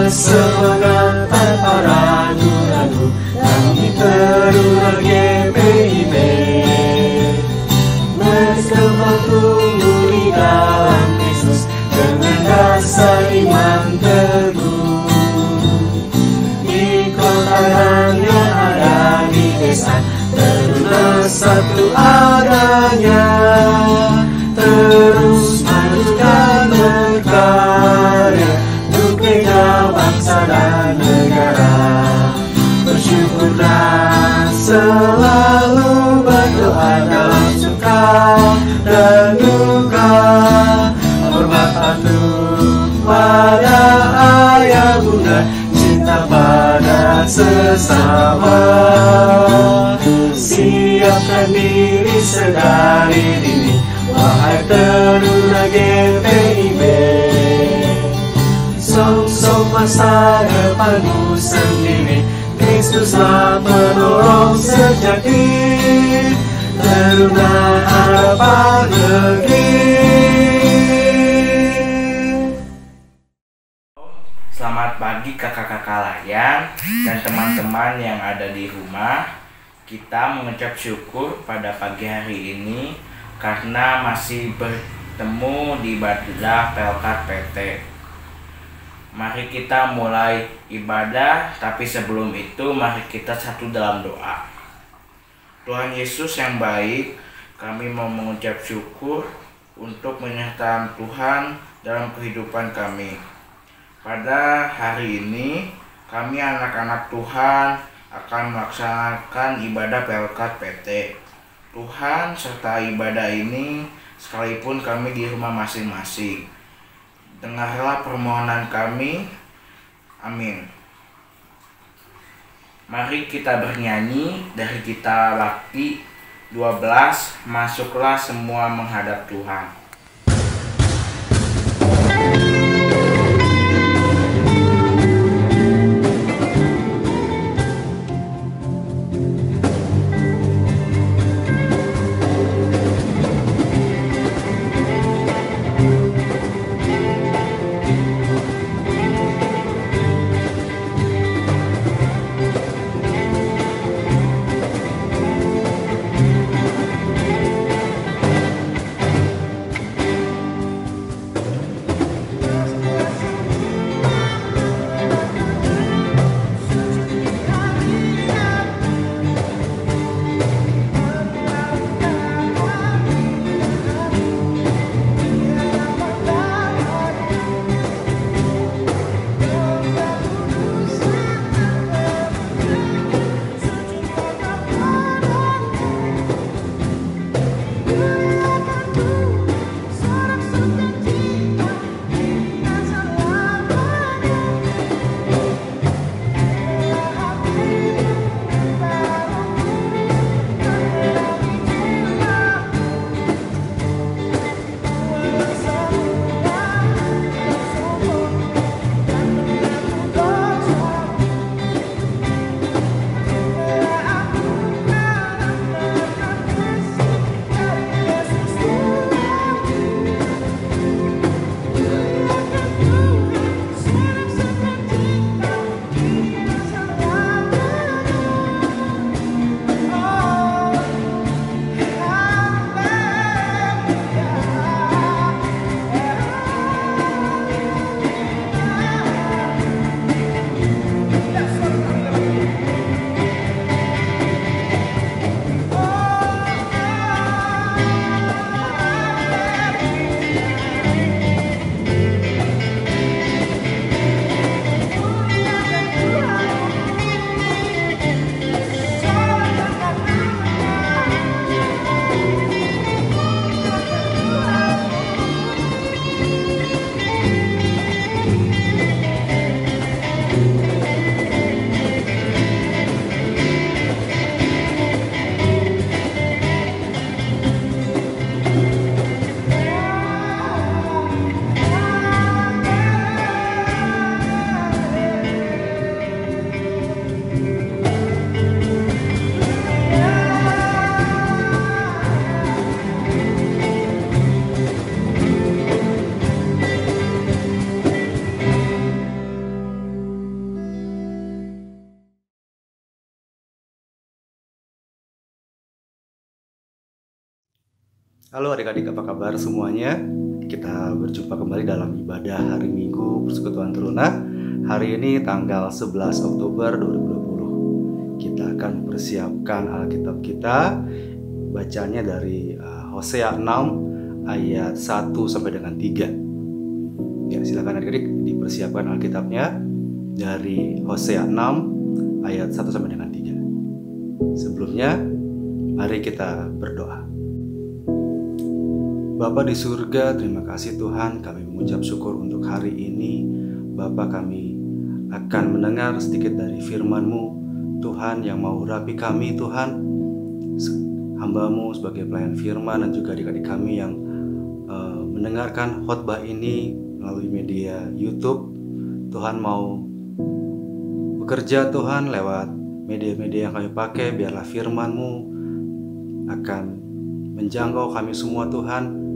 Bersemangat tanpa ragu-ragu, kami terus GPIB. Berkembang tumbuh di dalam Kristus dengan dasar iman teguh. Di kota dan yang ada di desa, terus satu adanya. Terus maju dan berkarya untuk bina bangsa dan negara. Bersyukurlah selalu, berdoa dalam suka dan duka. Hormat patuh pada ayah bunda, cinta pada sesama. Siapkan diri sedari dini, wahai teruna GPIB. Sok-sok masa depanmu sendiri, Kristuslah penolong sejati. Teruna harapan negeri. Selamat pagi kakak-kakak layan dan teman-teman yang ada di rumah. Kita mengucap syukur pada pagi hari ini karena masih bertemu di ibadah Pelkat PT. Mari kita mulai ibadah, tapi sebelum itu mari kita satu dalam doa. Tuhan Yesus yang baik, kami mau mengucap syukur untuk menyertai Tuhan dalam kehidupan kami. Pada hari ini, kami anak-anak Tuhan akan melaksanakan ibadah Pelkat PT. Tuhan serta ibadah ini sekalipun kami di rumah masing-masing. Dengarlah permohonan kami. Amin. Mari kita bernyanyi dari kita Lakti 12, masuklah semua menghadap Tuhan. Halo adik-adik, apa kabar semuanya? Kita berjumpa kembali dalam ibadah hari Minggu Persekutuan Teruna. Hari ini tanggal 11 Oktober 2020. Kita akan mempersiapkan Alkitab kita. Bacanya dari Hosea 6 ayat 1 sampai dengan 3. Ya, silakan adik-adik dipersiapkan Alkitabnya dari Hosea 6 ayat 1 sampai dengan 3. Sebelumnya, mari kita berdoa. Bapa di surga, terima kasih Tuhan, kami mengucap syukur untuk hari ini. Bapa, kami akan mendengar sedikit dari firman-Mu, Tuhan, yang mau urapi kami, Tuhan. Hamba-Mu sebagai pelayan firman dan juga adik-adik kami yang mendengarkan khotbah ini melalui media YouTube. Tuhan mau bekerja, Tuhan, lewat media-media yang kami pakai. Biarlah firman-Mu akan menjangkau kami semua, Tuhan,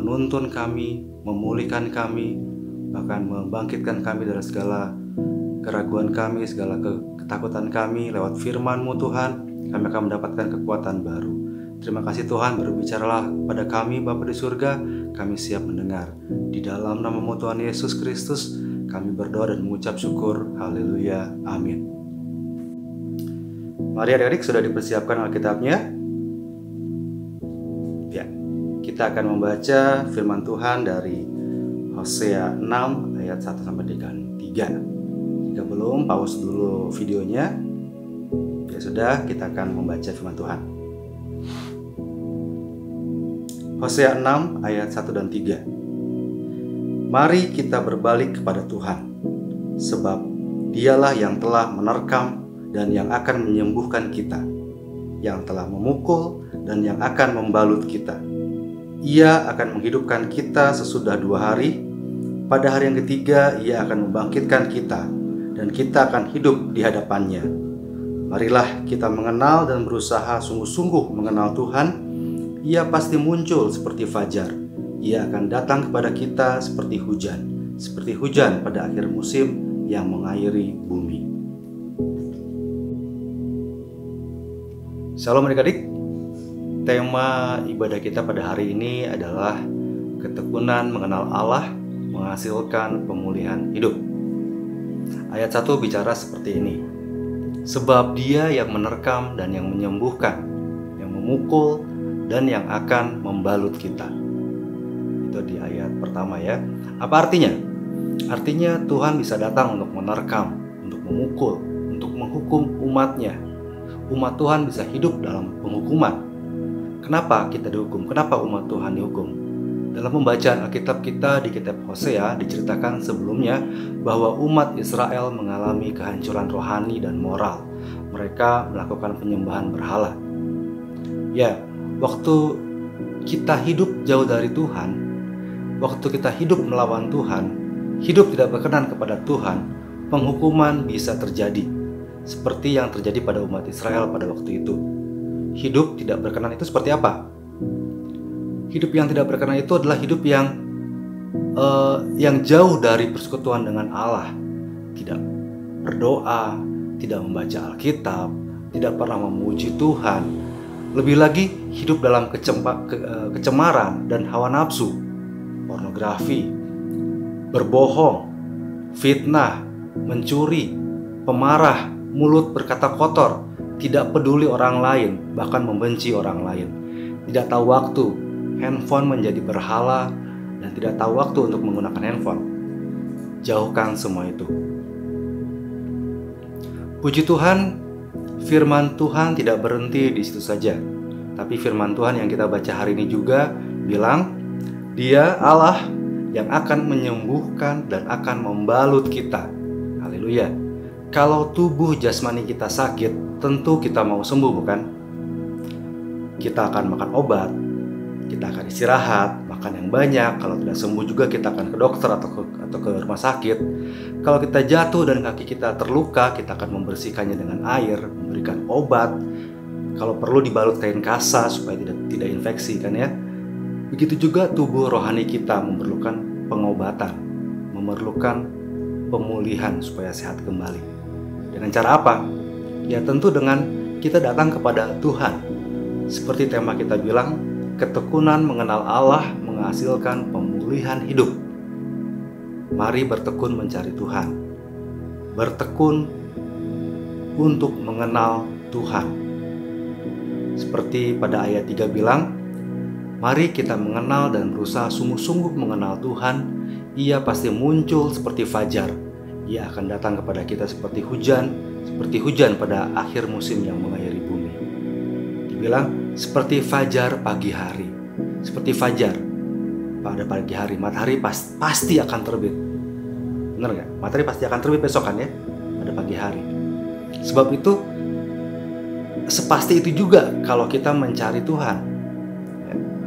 menuntun kami, memulihkan kami, bahkan membangkitkan kami dari segala keraguan kami, segala ketakutan kami. Lewat firman-Mu, Tuhan, kami akan mendapatkan kekuatan baru. Terima kasih Tuhan, berbicaralah pada kami Bapa di surga, kami siap mendengar. Di dalam nama-Mu Tuhan Yesus Kristus, kami berdoa dan mengucap syukur. Haleluya, amin. Mari adik-adik, sudah dipersiapkan Alkitabnya? Ya, kita akan membaca firman Tuhan dari Hosea 6 ayat 1 sampai dengan 3. Jika belum, pause dulu videonya. Ya sudah, kita akan membaca firman Tuhan. Hosea 6 ayat 1 dan 3. Mari kita berbalik kepada Tuhan, sebab Dialah yang telah menerkam dan yang akan menyembuhkan kita, yang telah memukul dan yang akan membalut kita. Ia akan menghidupkan kita sesudah 2 hari. Pada hari yang ketiga Ia akan membangkitkan kita, dan kita akan hidup di hadapannya. Marilah kita mengenal dan berusaha sungguh-sungguh mengenal Tuhan. Ia pasti muncul seperti fajar. Ia akan datang kepada kita seperti hujan pada akhir musim yang mengairi bumi. Shalom adik-adik. Tema ibadah kita pada hari ini adalah ketekunan mengenal Allah menghasilkan pemulihan hidup. Ayat 1 bicara seperti ini. Sebab Dia yang menerkam dan yang menyembuhkan, yang memukul dan yang akan membalut kita. Itu di ayat pertama ya. Apa artinya? Artinya Tuhan bisa datang untuk menerkam, untuk memukul, untuk menghukum umatnya. Umat Tuhan bisa hidup dalam penghukuman. Kenapa kita dihukum? Kenapa umat Tuhan dihukum? Dalam pembacaan Alkitab kita di kitab Hosea diceritakan sebelumnya bahwa umat Israel mengalami kehancuran rohani dan moral. Mereka melakukan penyembahan berhala. Ya, waktu kita hidup jauh dari Tuhan, waktu kita hidup melawan Tuhan, hidup tidak berkenan kepada Tuhan, penghukuman bisa terjadi. Seperti yang terjadi pada umat Israel pada waktu itu. Hidup tidak berkenan itu seperti apa? Hidup yang tidak berkenan itu adalah hidup yang jauh dari persekutuan dengan Allah. Tidak berdoa, tidak membaca Alkitab, tidak pernah memuji Tuhan. Lebih lagi hidup dalam kecemaran dan hawa nafsu, pornografi, berbohong, fitnah, mencuri, pemarah, mulut berkata kotor, tidak peduli orang lain, bahkan membenci orang lain. Tidak tahu waktu, handphone menjadi berhala, dan tidak tahu waktu untuk menggunakan handphone. Jauhkan semua itu. Puji Tuhan, firman Tuhan tidak berhenti di situ saja. Tapi firman Tuhan yang kita baca hari ini juga bilang, Dia Allah yang akan menyembuhkan dan akan membalut kita. Haleluya. Kalau tubuh jasmani kita sakit, tentu kita mau sembuh, bukan? Kita akan makan obat, kita akan istirahat, makan yang banyak. Kalau tidak sembuh juga kita akan ke dokter atau ke rumah sakit. Kalau kita jatuh dan kaki kita terluka, kita akan membersihkannya dengan air, memberikan obat. Kalau perlu dibalut kain kasa supaya tidak infeksi, kan ya? Begitu juga tubuh rohani kita memerlukan pengobatan, memerlukan pemulihan supaya sehat kembali. Dengan cara apa? Ya tentu dengan kita datang kepada Tuhan. Seperti tema kita bilang, ketekunan mengenal Allah menghasilkan pemulihan hidup. Mari bertekun mencari Tuhan. Bertekun untuk mengenal Tuhan. Seperti pada ayat 3 bilang, mari kita mengenal dan berusaha sungguh-sungguh mengenal Tuhan. Ia pasti muncul seperti fajar. Ia akan datang kepada kita seperti hujan pada akhir musim yang mengairi bumi. Dibilang seperti fajar pagi hari. Seperti fajar pada pagi hari, matahari pasti akan terbit. Benar nggak? Matahari pasti akan terbit besok kan ya, pada pagi hari. Sebab itu, sepasti itu juga kalau kita mencari Tuhan.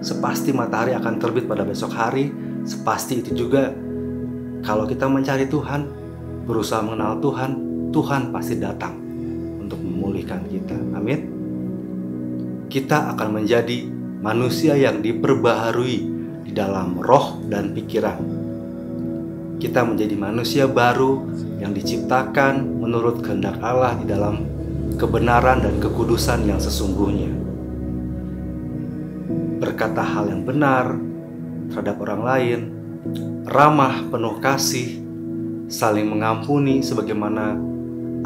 Sepasti matahari akan terbit pada besok hari. Sepasti itu juga kalau kita mencari Tuhan, berusaha mengenal Tuhan, Tuhan pasti datang untuk memulihkan kita. Amin. Kita akan menjadi manusia yang diperbaharui di dalam roh dan pikiran. Kita menjadi manusia baru yang diciptakan menurut kehendak Allah di dalam kebenaran dan kekudusan yang sesungguhnya. Berkata hal yang benar terhadap orang lain, ramah, penuh kasih, saling mengampuni sebagaimana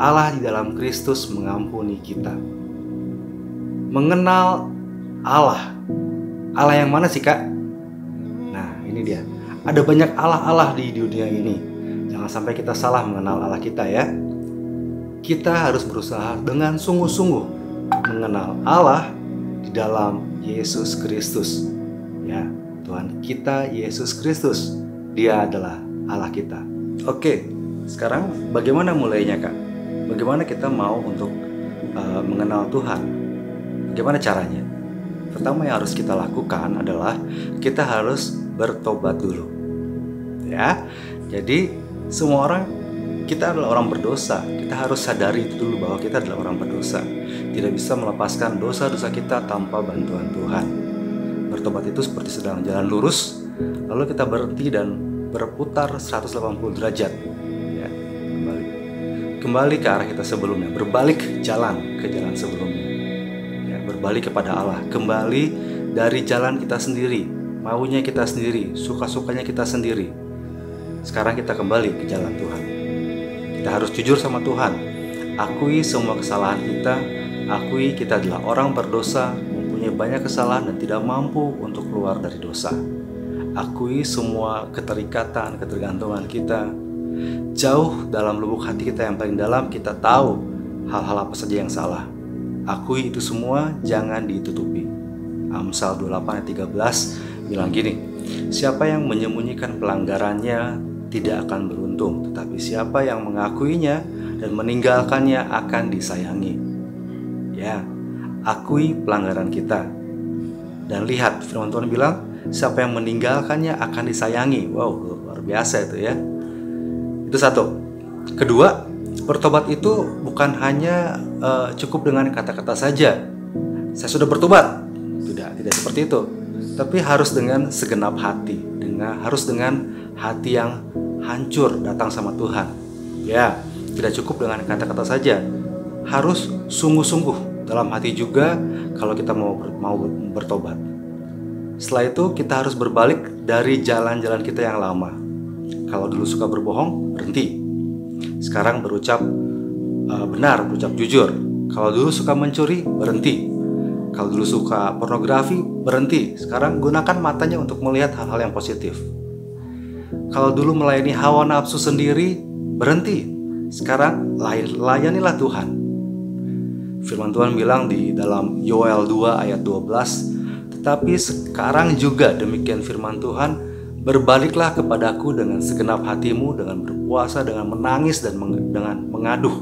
Allah di dalam Kristus mengampuni kita. Mengenal Allah. Allah yang mana sih, Kak? Nah, ini dia. Ada banyak Allah-Allah di dunia ini. Jangan sampai kita salah mengenal Allah kita ya. Kita harus berusaha dengan sungguh-sungguh mengenal Allah di dalam Yesus Kristus. Ya, Tuhan kita Yesus Kristus. Dia adalah Allah kita. Oke, sekarang bagaimana mulainya, Kak? Bagaimana kita mau untuk mengenal Tuhan? Bagaimana caranya? Pertama yang harus kita lakukan adalah kita harus bertobat dulu. Ya, jadi semua orang, kita adalah orang berdosa. Kita harus sadari itu dulu bahwa kita adalah orang berdosa. Tidak bisa melepaskan dosa-dosa kita tanpa bantuan Tuhan. Bertobat itu seperti sedang jalan lurus, lalu kita berhenti dan berputar 180 derajat. Ya, kembali ke arah kita sebelumnya, berbalik jalan ke jalan sebelumnya. Ya, berbalik kepada Allah, kembali dari jalan kita sendiri, maunya kita sendiri, suka-sukanya kita sendiri. Sekarang kita kembali ke jalan Tuhan. Kita harus jujur sama Tuhan. Akui semua kesalahan kita. Akui kita adalah orang berdosa, mempunyai banyak kesalahan dan tidak mampu untuk keluar dari dosa. Akui semua keterikatan, ketergantungan kita. Jauh dalam lubuk hati kita yang paling dalam, kita tahu hal-hal apa saja yang salah. Akui itu semua, jangan ditutupi. Amsal 28 ayat 13 bilang gini, siapa yang menyembunyikan pelanggarannya tidak akan beruntung, tetapi siapa yang mengakuinya dan meninggalkannya akan disayangi. Ya, akui pelanggaran kita. Dan lihat, firman Tuhan bilang, siapa yang meninggalkannya akan disayangi. Wow, luar biasa itu ya. Itu satu. Kedua, bertobat itu bukan hanya cukup dengan kata-kata saja. Saya sudah bertobat. Tidak seperti itu. Tapi harus dengan segenap hati, harus dengan hati yang hancur datang sama Tuhan. Ya, tidak cukup dengan kata-kata saja. Harus sungguh-sungguh dalam hati juga kalau kita mau bertobat. Setelah itu kita harus berbalik dari jalan-jalan kita yang lama. Kalau dulu suka berbohong, berhenti. Sekarang berucap benar, berucap jujur. Kalau dulu suka mencuri, berhenti. Kalau dulu suka pornografi, berhenti. Sekarang gunakan matanya untuk melihat hal-hal yang positif. Kalau dulu melayani hawa nafsu sendiri, berhenti. Sekarang layanilah Tuhan. Firman Tuhan bilang di dalam Yoel 2 ayat 12, tetapi sekarang juga demikian firman Tuhan, berbaliklah kepadaku dengan segenap hatimu, dengan berpuasa, dengan menangis, dan dengan mengaduh.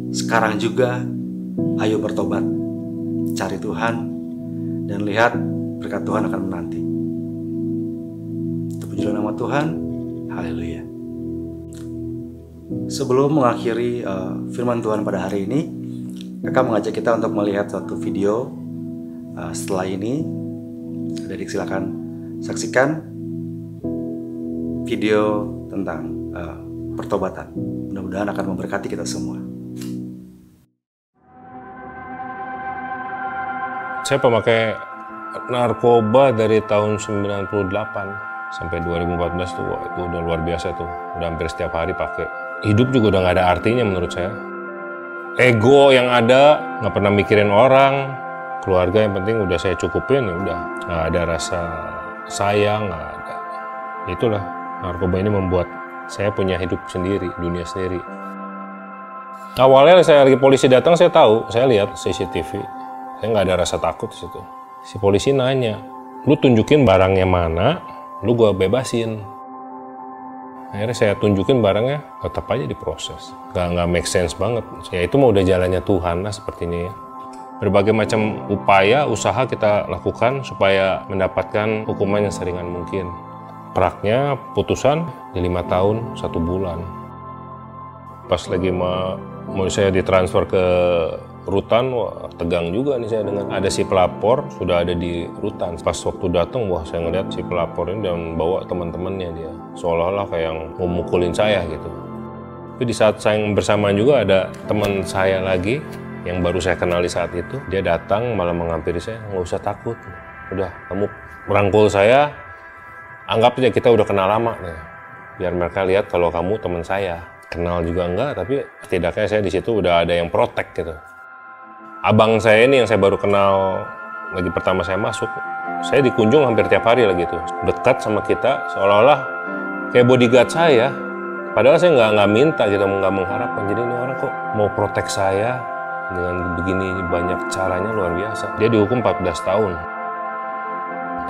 Sekarang juga, ayo bertobat. Cari Tuhan dan lihat berkat Tuhan akan menanti. Terpujilah nama Tuhan. Haleluya. Sebelum mengakhiri firman Tuhan pada hari ini, Kakak mengajak kita untuk melihat suatu video. Setelah ini, Adik silakan saksikan video tentang pertobatan. Mudah-mudahan akan memberkati kita semua. Saya pemakai narkoba dari tahun 98 sampai 2014 tuh, itu udah luar biasa tuh. Udah hampir setiap hari pakai. Hidup juga udah nggak ada artinya menurut saya. Ego yang ada, nggak pernah mikirin orang, keluarga yang penting udah saya cukupin, ya udah. Nggak ada rasa sayang, nggak ada. Itulah, narkoba ini membuat saya punya hidup sendiri, dunia sendiri. Awalnya saya lagi polisi datang, saya tahu, saya lihat CCTV. Saya nggak ada rasa takut di situ. Si polisi nanya, lu tunjukin barangnya mana, lu gua bebasin. Akhirnya saya tunjukin barangnya, tetap aja diproses. Nggak make sense banget. Ya itu mah udah jalannya Tuhan lah sepertinya ya. Berbagai macam upaya, usaha kita lakukan supaya mendapatkan hukuman yang seringan mungkin. Praknya putusan di 5 tahun 1 bulan. Pas lagi mau saya ditransfer ke rutan, wah tegang juga nih saya dengan ada si pelapor sudah ada di rutan. Pas waktu datang, wah saya ngeliat si pelapor ini dan bawa teman-temannya dia, seolah-olah kayak yang mau mukulin saya gitu. Tapi di saat saya bersamaan juga ada teman saya lagi yang baru saya kenali saat itu, dia datang malah menghampiri saya, nggak usah takut, udah kamu merangkul saya, anggap aja kita udah kenal lama nih, biar mereka lihat kalau kamu teman saya. Kenal juga enggak, tapi setidaknya saya di situ udah ada yang protek gitu. Abang saya ini yang saya baru kenal lagi pertama saya masuk, saya dikunjung hampir tiap hari lagi tuh, dekat sama kita seolah-olah kayak bodyguard saya. Padahal saya nggak minta gitu, nggak mengharapkan. Jadi ini orang kok mau protek saya dengan begini banyak caranya, luar biasa. Dia dihukum 14 tahun.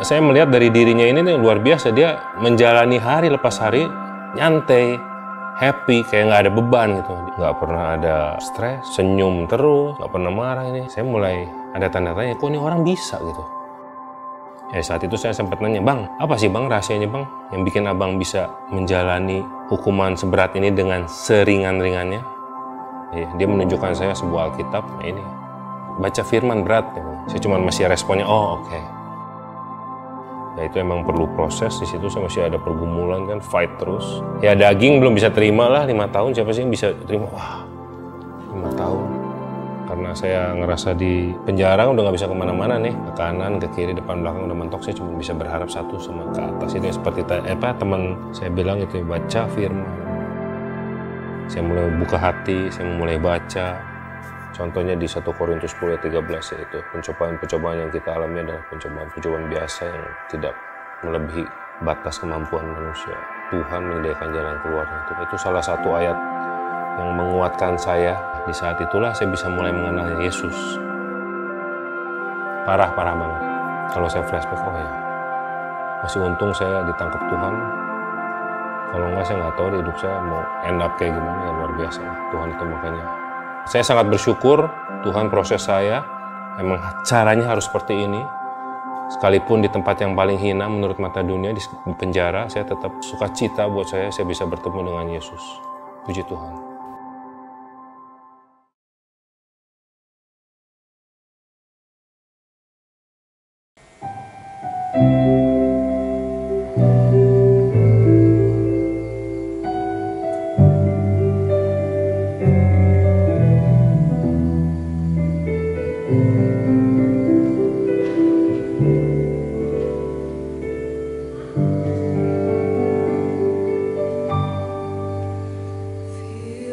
Saya melihat dari dirinya ini nih, luar biasa, dia menjalani hari lepas hari nyantai, happy, kayak nggak ada beban gitu. Nggak pernah ada stres, senyum terus, nggak pernah marah ini. Saya mulai ada tanda tanya, kok ini orang bisa gitu. Ya saat itu saya sempat nanya, bang, apa sih bang rahasianya bang yang bikin abang bisa menjalani hukuman seberat ini dengan seringan-ringannya? Ya, dia menunjukkan saya sebuah Alkitab, nah ini baca firman berat. Ya. Saya cuma masih responnya, oh oke. Ya itu emang perlu proses, di situ saya masih ada pergumulan kan, fight terus. Ya daging belum bisa terima lah 5 tahun, siapa sih yang bisa terima? Wah, 5 tahun. Karena saya ngerasa di penjara udah nggak bisa kemana-mana nih, ke kanan, ke kiri, depan, belakang udah mentok, saya cuma bisa berharap satu sama ke atas. Itu seperti teman saya bilang itu, baca firman. Saya mulai buka hati, saya mulai baca. Contohnya di 1 Korintus 10:13 yaitu pencobaan-pencobaan yang kita alami adalah pencobaan-pencobaan biasa yang tidak melebihi batas kemampuan manusia. Tuhan menyediakan jalan keluarnya. Itu salah satu ayat yang menguatkan saya. Di saat itulah saya bisa mulai mengenal Yesus. Parah banget. Kalau saya flashback, oh ya, masih untung saya ditangkap Tuhan. Kalau enggak, saya nggak tahu di hidup saya mau end up kayak gimana. Ya luar biasa Tuhan itu. Makanya saya sangat bersyukur Tuhan proses saya, emang caranya harus seperti ini. Sekalipun di tempat yang paling hina menurut mata dunia, di penjara, saya tetap sukacita buat saya bisa bertemu dengan Yesus. Puji Tuhan. Feel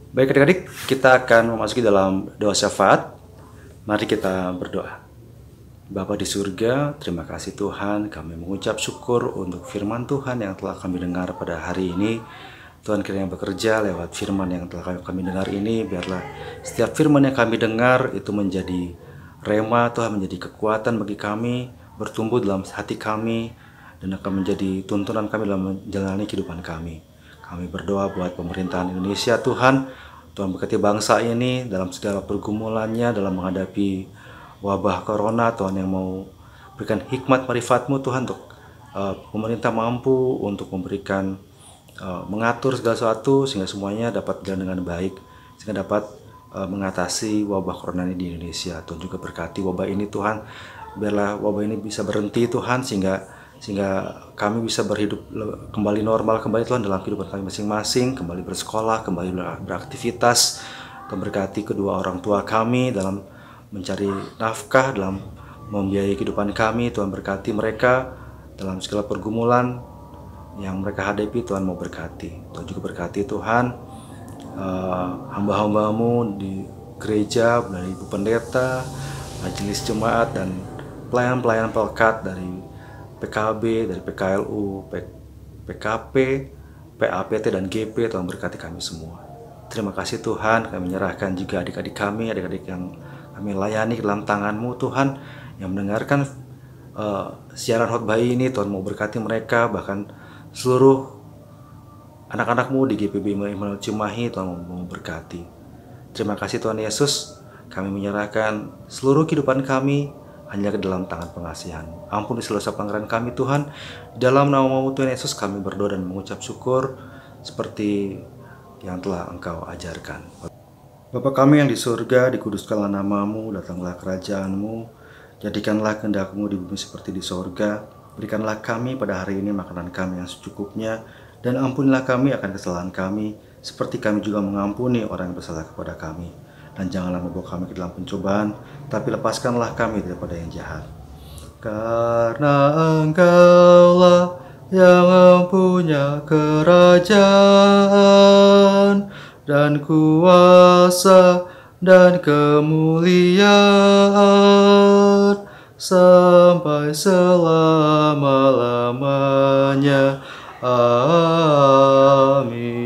Baik adik-adik, kita akan memasuki dalam doa syafaat. Mari kita berdoa. Bapa di surga, terima kasih Tuhan, kami mengucap syukur untuk firman Tuhan yang telah kami dengar pada hari ini. Tuhan kiranya bekerja lewat firman yang telah kami dengar ini. Biarlah setiap firman yang kami dengar itu menjadi rema, Tuhan, menjadi kekuatan bagi kami, bertumbuh dalam hati kami, dan akan menjadi tuntunan kami dalam menjalani kehidupan kami. Kami berdoa buat pemerintahan Indonesia, Tuhan. Tuhan berkati bangsa ini dalam segala pergumulannya dalam menghadapi wabah corona. Tuhan yang mau berikan hikmat marifat-Mu, Tuhan, untuk pemerintah mampu untuk memberikan mengatur segala sesuatu sehingga semuanya dapat berjalan dengan baik, sehingga dapat mengatasi wabah corona ini di Indonesia. Tuhan juga berkati wabah ini, Tuhan. Biarlah wabah ini bisa berhenti, Tuhan, sehingga kami bisa berhidup kembali normal kembali, Tuhan, dalam kehidupan kami masing-masing, kembali bersekolah, kembali beraktivitas. Tuhan berkati kedua orang tua kami dalam mencari nafkah, dalam membiayai kehidupan kami. Tuhan berkati mereka dalam segala pergumulan yang mereka hadapi. Tuhan mau berkati. Tuhan juga berkati, Tuhan, hamba-hambamu di gereja, dari Ibu Pendeta, majelis jemaat, dan pelayan-pelayan pelekat dari PKB, dari PKLU, PKP, PAPT, dan GP. Tuhan berkati kami semua. Terima kasih Tuhan, kami menyerahkan juga adik-adik kami, adik-adik yang kami layani ke dalam tangan-Mu, Tuhan, yang mendengarkan siaran khotbah ini. Tuhan mau berkati mereka, bahkan seluruh anak-anak-Mu di GPB Immanuel Cimahi. Tuhan mau berkati. Terima kasih Tuhan Yesus, kami menyerahkan seluruh kehidupan kami hanya ke dalam tangan pengasihan. Ampuni segala dosa pelanggaran kami, Tuhan. Dalam nama-Mu Tuhan Yesus kami berdoa dan mengucap syukur seperti yang telah Engkau ajarkan. Bapa kami yang di surga, dikuduskanlah nama-Mu, datanglah kerajaan-Mu, jadikanlah kehendak-Mu di bumi seperti di surga. Berikanlah kami pada hari ini makanan kami yang secukupnya, dan ampunilah kami akan kesalahan kami, seperti kami juga mengampuni orang yang bersalah kepada kami. Dan janganlah membawa kami ke dalam pencobaan, tapi lepaskanlah kami daripada yang jahat. Karena Engkaulah yang mempunyai kerajaan dan kuasa dan kemuliaan sampai selama-lamanya. Amin.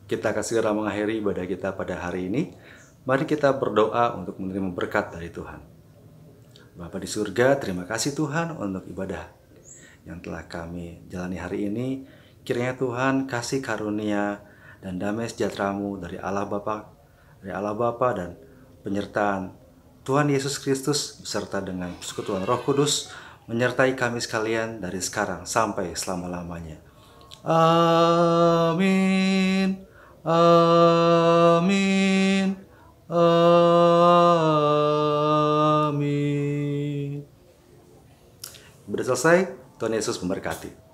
kita akan segera mengakhiri ibadah kita pada hari ini. Mari kita berdoa untuk menerima berkat dari Tuhan. Bapa di surga, terima kasih Tuhan untuk ibadah yang telah kami jalani hari ini. Kiranya Tuhan kasih karunia dan damai sejahtera-Mu dari Allah Bapa dan penyertaan Tuhan Yesus Kristus beserta dengan persekutuan Roh Kudus menyertai kami sekalian dari sekarang sampai selama-lamanya. Amin. Amin. Amin. Sudah selesai. Tuhan Yesus memberkati.